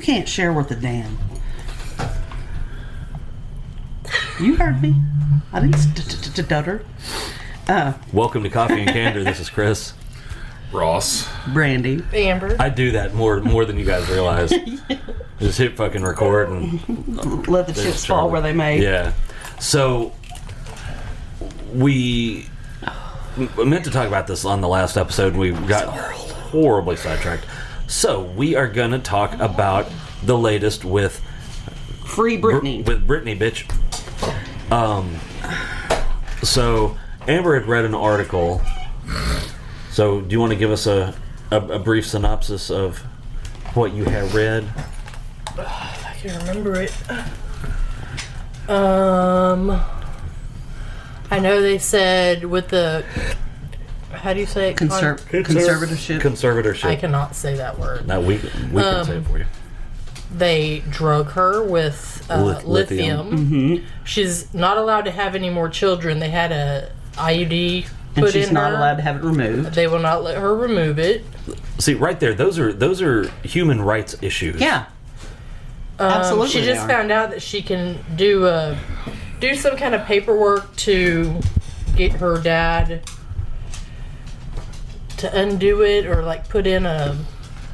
You can't share with a damn. You heard me. I didn't stutter. Welcome to Coffee and Candor. This is Chris. Ross. Brandy. Amber. I do that more than you guys realize. Just hit fucking record and let the chips fall where they may. Yeah. So we meant to talk about this on the last episode. We got horribly sidetracked. So we are going to talk about the latest with Free Brittany. With Brittany, bitch. So Amber had read an article. So do you want to give us a brief synopsis of what you have read? I can't remember it. I know they said with the, how do you say it? Conservatorship. I cannot say that word. No, we can say it for you. They drug her with lithium. Mm-hmm. She's not allowed to have any more children. They had a IUD put in her. And she's not allowed to have it removed. They will not let her remove it. See, right there, those are human rights issues. Yeah. Absolutely. She just found out that she can do some kind of paperwork to get her dad to undo it, or like put in a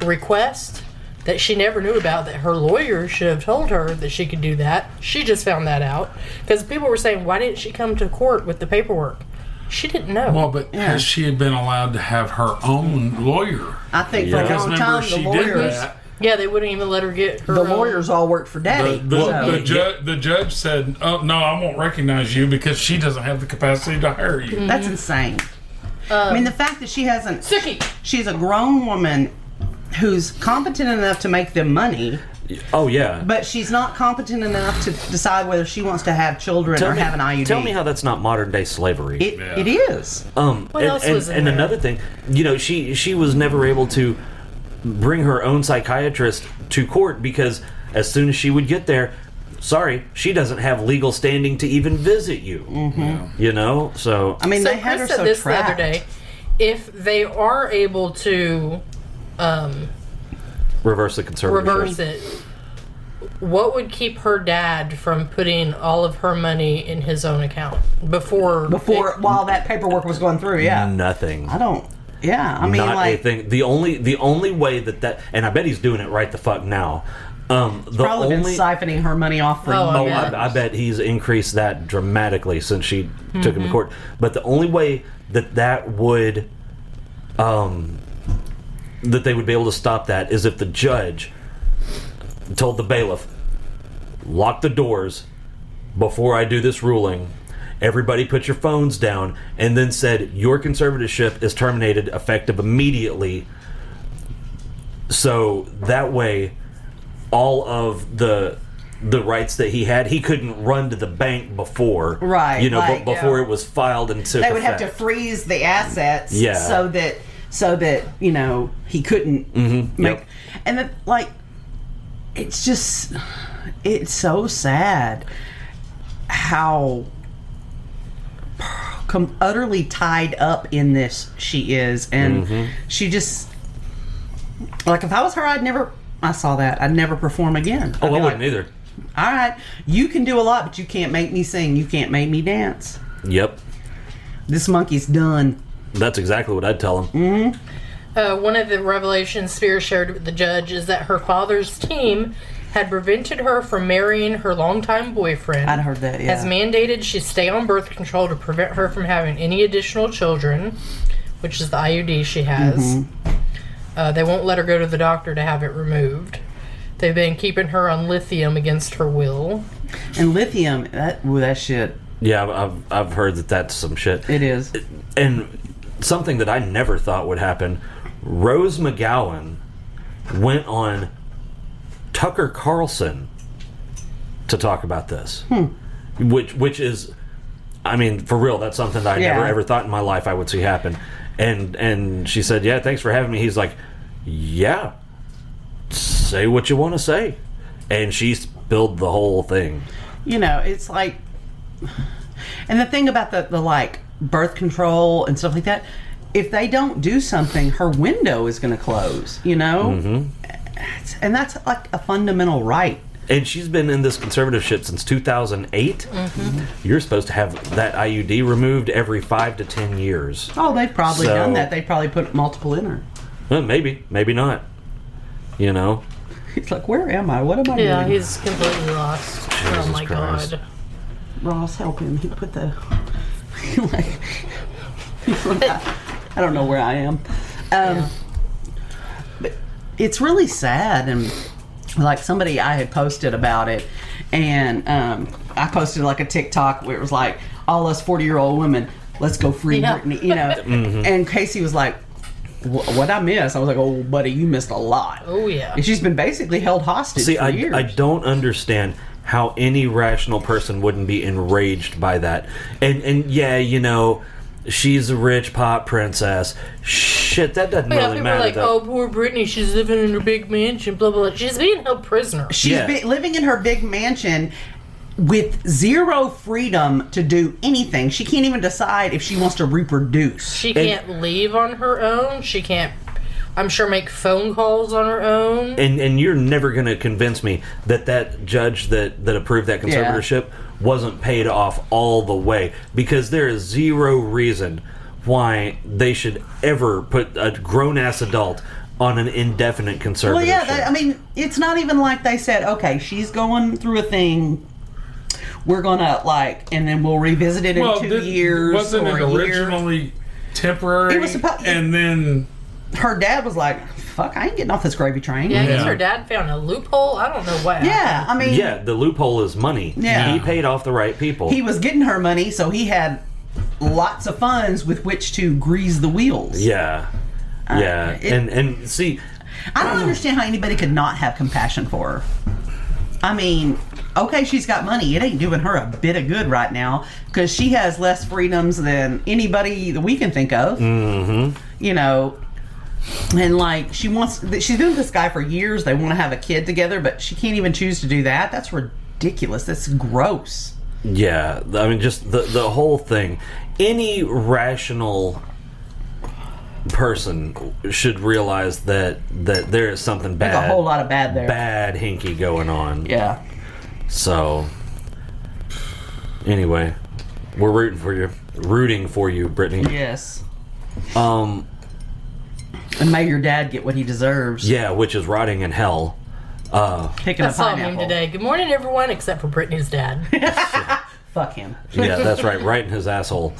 request that she never knew about, that her lawyer should have told her that she could do that. She just found that out because people were saying, why didn't she come to court with the paperwork? She didn't know. Well, but has she been allowed to have her own lawyer? I think for a long time the lawyers... Yeah, they wouldn't even let her get her The lawyers all work for Daddy. The judge said, oh, no, I won't recognize you because she doesn't have the capacity to hire you. Mm-hmm. That's insane. I mean, the fact that she hasn't... She's a grown woman who's competent enough to make them money. Oh, yeah. But she's not competent enough to decide whether she wants to have children or have an IUD. Tell me how that's not modern day slavery. It is. What else was in and there? another thing, she was never able to bring her own psychiatrist to court because as soon as she would get there, sorry, she doesn't have legal standing to even visit you. Mm-hmm. So I mean, they had Chris her said this trapped. the other day. If they are able to reverse the conservatorship. reverse it, what would keep her dad from putting all of her money in his own account while that paperwork was going through? Yeah, Nothing. I don't. Yeah, I mean, Not like a thing. The only way that and I bet he's doing it right the fuck now. Probably been siphoning her money off for years. I bet he's increased that dramatically since she took him to court. But the only way that would, that they would be able to stop that is if the judge told the bailiff, lock the doors before I do this ruling. Everybody put your phones down, and then said your conservatorship is terminated effective immediately. So that way, all of the rights that he had, he couldn't run to the bank before, right? Before it was filed and took they would effect. have to freeze the assets, yeah. so that he couldn't make. Yep. And then, like, it's just, it's so sad how utterly tied up in this she is, and she just, like, if I was her, I'd never perform again. I wouldn't either. All right, you can do a lot, but you can't make me sing, you can't make me dance. Yep, this monkey's done. That's exactly what I'd tell him. One of the revelations Spears shared with the judge is that her father's team had prevented her from marrying her longtime boyfriend. I'd heard that, yeah. Has mandated she stay on birth control to prevent her from having any additional children, which is the IUD she has. They won't let her go to the doctor to have it removed. They've been keeping her on lithium against her will. And lithium, that shit. Yeah, I've heard that's some shit. It is. And something that I never thought would happen, Rose McGowan went on Tucker Carlson to talk about this, which is, I mean, for real, that's something that I never ever thought in my life I would see happen. And she said, yeah, thanks for having me. He's like, yeah, say what you want to say. And she spilled the whole thing. It's like, and the thing about the like birth control and stuff like that, if they don't do something, her window is going to close, And that's like a fundamental right. And she's been in this conservative shit since 2008. You're supposed to have that IUD removed every 5 to 10 years. Oh, they've probably done that. They probably put multiple in her. Well, maybe not. You know? He's like, where am I? What am I doing? Yeah, he's completely lost. Oh my Christ. God. Ross, help him. He put the... like, I don't know where I am. But it's really sad. And like somebody, I had posted about it. And I posted like a TikTok where it was like, all us 40-year-old women, let's go free Brittany. You know? And Casey was like, what I miss? I was like, oh, buddy, you missed a lot. Oh, yeah. And she's been basically held hostage for years. I don't understand how any rational person wouldn't be enraged by that. And yeah, you know, she's a rich pop princess. Shit, that doesn't really people matter. are like, though. oh, poor Brittany, she's living in her big mansion, blah, blah, blah. She's being held prisoner. She's living in her big mansion with zero freedom to do anything. She can't even decide if she wants to reproduce. She can't leave on her own. She can't, I'm sure, make phone calls on her own. And you're never going to convince me that judge that approved that conservatorship wasn't paid off all the way, because there is zero reason why they should ever put a grown-ass adult on an indefinite conservatorship. Well, yeah, I mean, it's not even like they said, okay, she's going through a thing, we're gonna and then we'll revisit it in 2 years. Wasn't or it a year. originally temporary? It was and then her dad was like, fuck, I ain't getting off this gravy train. Yeah, I guess her dad found a loophole. I don't know what happened. Yeah, I mean... Yeah, the loophole is money. Yeah. He paid off the right people. He was getting her money, so he had lots of funds with which to grease the wheels. Yeah. Yeah. And see... I don't understand how anybody could not have compassion for her. I mean... Okay, she's got money. It ain't doing her a bit of good right now because she has less freedoms than anybody that we can think of. Mm-hmm. You know, and like she's been with this guy for years. They want to have a kid together, but she can't even choose to do that. That's ridiculous. That's gross. Yeah, I mean, just the whole thing. Any rational person should realize that there is something bad. There's a whole lot of bad there. Bad hinky going on. Yeah. So, anyway, we're rooting for you, Brittany. Yes. And may your dad get what he deserves. Yeah, which is rotting in hell. Picking I a saw him pineapple today. Good morning, everyone, except for Brittany's dad. Fuck him. Yeah, that's right. Right in his asshole.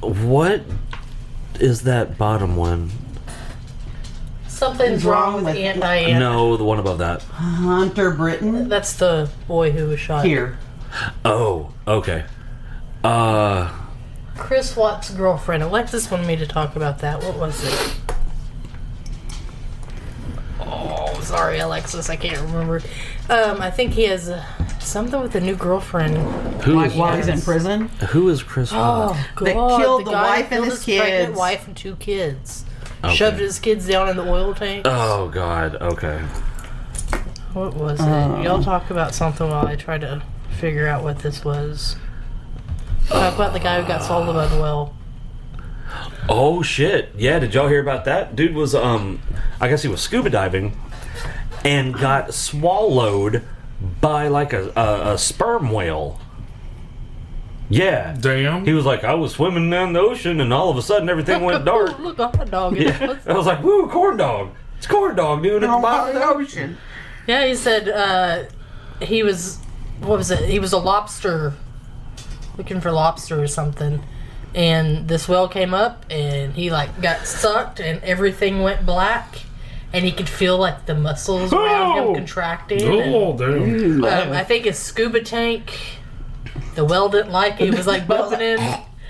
What is that bottom one? Something's wrong with Aunt Diana. No, the one above that. Hunter Britton. That's the boy who was shot. Here. Oh, okay. Chris Watt's girlfriend. Alexis wanted me to talk about that. What was it? Oh, sorry, Alexis. I can't remember. I think he has something with a new girlfriend. While he's in prison. Who is Chris Watt? Oh, God. They killed the guy wife and killed his pregnant kids. wife and 2 kids. Okay. Shoved his kids down in the oil tank. Oh, God. Okay. What was it? Y'all talk about something while I try to figure out what this was. Talk about the guy who got swallowed by the well. Oh, shit. Yeah, did y'all hear about that? Dude was, I guess he was scuba diving and got swallowed by, like, a sperm whale. Yeah. damn. He was like, I was swimming down the ocean, and all of a sudden everything went dark. Look, a hot dog. Yeah. I was like, woo, corn dog. It's corn dog, dude, at the bottom of the ocean. Yeah, he said he was, what was it? He was a lobster, looking for lobster or something. And this whale came up, and he, like, got sucked, and everything went black. And he could feel, like, the muscles around him contracting. Oh, damn. I think his scuba tank, the whale didn't like it. He was, like, bumping in.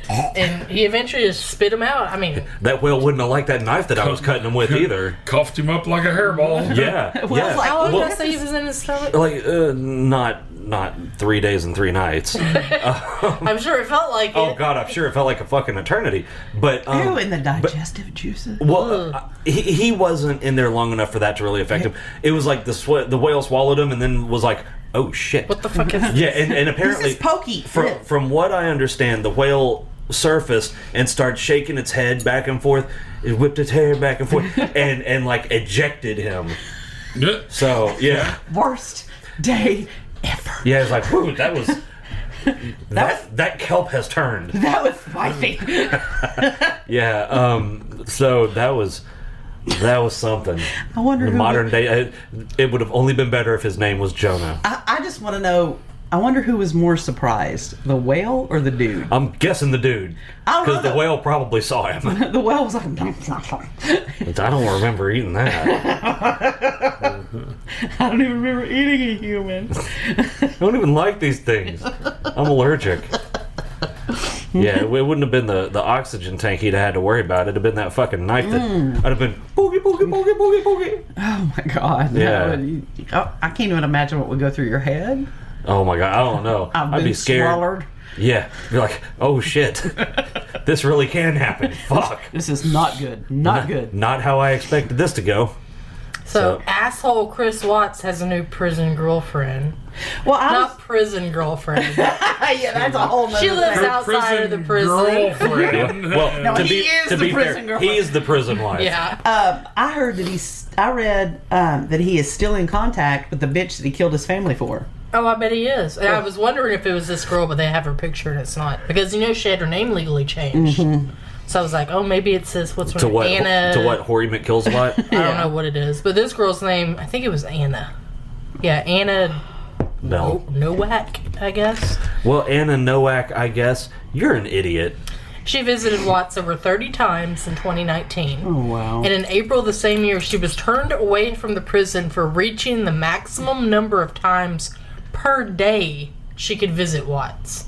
And he eventually just spit him out. I mean... That whale wouldn't have liked that knife that I was cutting him with either. Cuffed him up like a hairball. Yeah. Yeah. like, How long Well, did I say he was in his stomach? like, not 3 days and 3 nights. I'm sure it felt like Oh it. God, I'm sure it felt like a fucking eternity. But Ew, in the digestive juices. well, he wasn't in there long enough for that to really affect him. It was like the whale swallowed him and then was like, oh shit. What the fuck is this? Yeah, and apparently This is pokey. From what I understand, the whale surface and started shaking its head back and forth. It whipped its hair back and forth and like ejected him. Yeah. So yeah, Worst day ever. yeah. It's like, whew, that was that kelp has turned. That was spicy. Yeah. So that was something. I wonder In who modern day, it would have only been better if his name was Jonah. I just want to know. I wonder who was more surprised, the whale or the dude? I'm guessing the dude, I don't because the know. whale probably saw him. The whale was like, I don't remember eating that. I don't even remember eating a human. I don't even like these things. I'm allergic. Yeah, it wouldn't have been the oxygen tank he'd have had to worry about. It'd have been that fucking knife that I'd have been boogie, boogie, boogie, boogie, boogie. Oh my God. Yeah. I can't even imagine what would go through your head. Oh my God, I don't know. I'd be scared. Swallowed. Yeah, be like, oh shit, this really can happen. Fuck. This is not good. Not good. Not how I expected this to go. So, asshole Chris Watts has a new prison girlfriend. Well, Not prison girlfriend. yeah, that's a whole nother She lives thing. outside of the prison. Girlfriend. Well, No, to he be is to the be prison fair, girlfriend. he's the prison wife. Yeah. I heard that I read that he is still in contact with the bitch that he killed his family for. Oh, I bet he is. And I was wondering if it was this girl, but they have her picture and it's not. Because, she had her name legally changed. So I was like, oh, maybe it's this, what's her To name? what? Anna. To what? Hori McKillsbot? I don't know what it is. But this girl's name, I think it was Anna. Yeah, Anna No. Nowak, I guess. Well, Anna Nowak, I guess you're an idiot. She visited Watts over 30 times in 2019. Oh, wow. And in April the same year, she was turned away from the prison for reaching the maximum number of times per day she could visit Watts.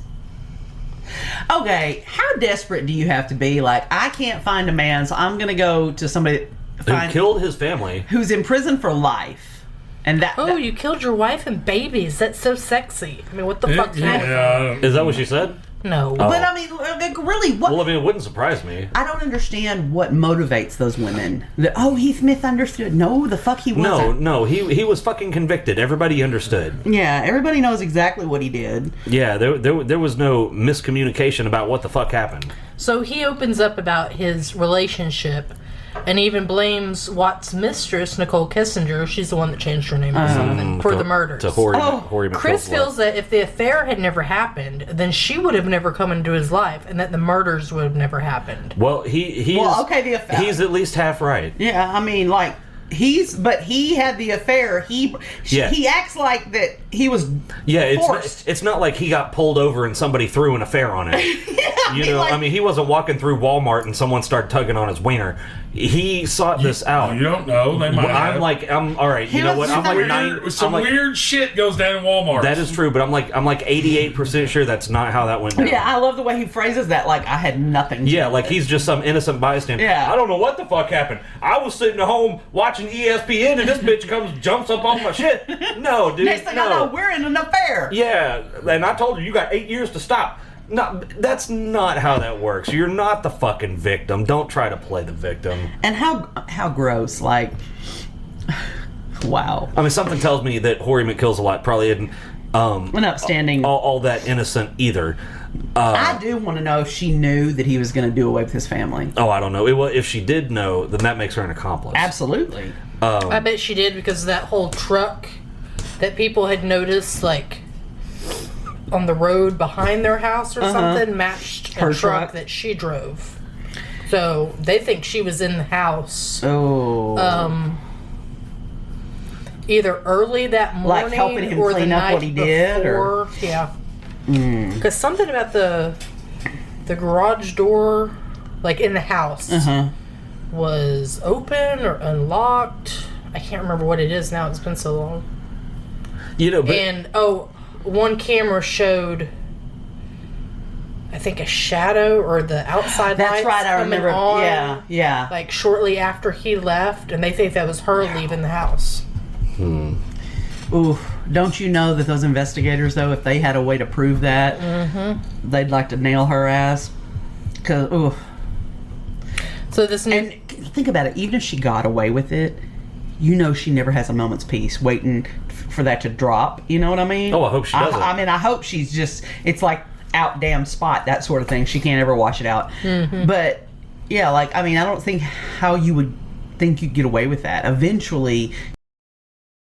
Okay, how desperate do you have to be? Like, I can't find a man, so I'm going to go to somebody Who killed his family? who's in prison for life. And that... Oh, you killed your wife and babies. That's so sexy. I mean, what the fuck's wrong with that? Yeah. Is that what she said? No. Oh. But I mean, like, really, what... Well, I mean, it wouldn't surprise me. I don't understand what motivates those women. He's misunderstood. No, the fuck he wasn't. No, he was fucking convicted. Everybody understood. Yeah, everybody knows exactly what he did. Yeah, there was no miscommunication about what the fuck happened. So he opens up about his relationship and even blames Watts' mistress, Nicole Kissinger, she's the one that changed her name or something, for the murders. To Hori Chris McKillsbot. feels that if the affair had never happened, then she would have never come into his life, and that the murders would have never happened. Well, he's the affair. he's at least half right. Yeah, I mean, like, but he had the affair. He acts like that he was forced. It's not like he got pulled over and somebody threw an affair on him. I mean, he wasn't walking through Walmart and someone started tugging on his wiener. He sought this out. You don't know. They might have. I'm all right. You know what? I'm like Weird shit goes down in Walmart. That is true, but I'm like 88% sure that's not how that went down. Yeah, I love the way he phrases that. Like, I had nothing. Yeah, like he's just some innocent bystander. Yeah. I don't know what the fuck happened. I was sitting at home watching ESPN and this bitch jumps up on my shit. No, dude. Next thing I know, we're in an affair. Yeah, and I told you got 8 years to stop. No, that's not how that works. You're not the fucking victim. Don't try to play the victim. And how gross. Like, wow. I mean, something tells me that Hori McKillsbot probably isn't An upstanding. all that innocent either. I do want to know if she knew that he was going to do away with his family. Oh, I don't know. If she did know, then that makes her an accomplice. Absolutely. I bet she did, because of that whole truck that people had noticed, like, on the road behind their house or something, matched Her a truck that she drove. So they think she was in the house Oh. either early that morning, Like helping him or clean the up night what he did, or- before. Yeah. Because something about the garage door, like in the house, was open or unlocked. I can't remember what it is now. It's been so long. But And one camera showed, I think, a shadow or the outside That's lights right, I coming remember. on, Yeah. like shortly after he left, and they think that was her leaving the house. Ooh, don't you know that those investigators, though, if they had a way to prove that, they'd like to nail her ass? Because, ooh. So this new, And think about it. Even if she got away with it, you know she never has a moment's peace waiting for that to drop. You know what I mean? Oh, I hope she doesn't. I mean, I hope she's just... It's like out damn spot, that sort of thing. She can't ever wash it out. But yeah, like, I mean, I don't think how you would think you'd get away with that. Eventually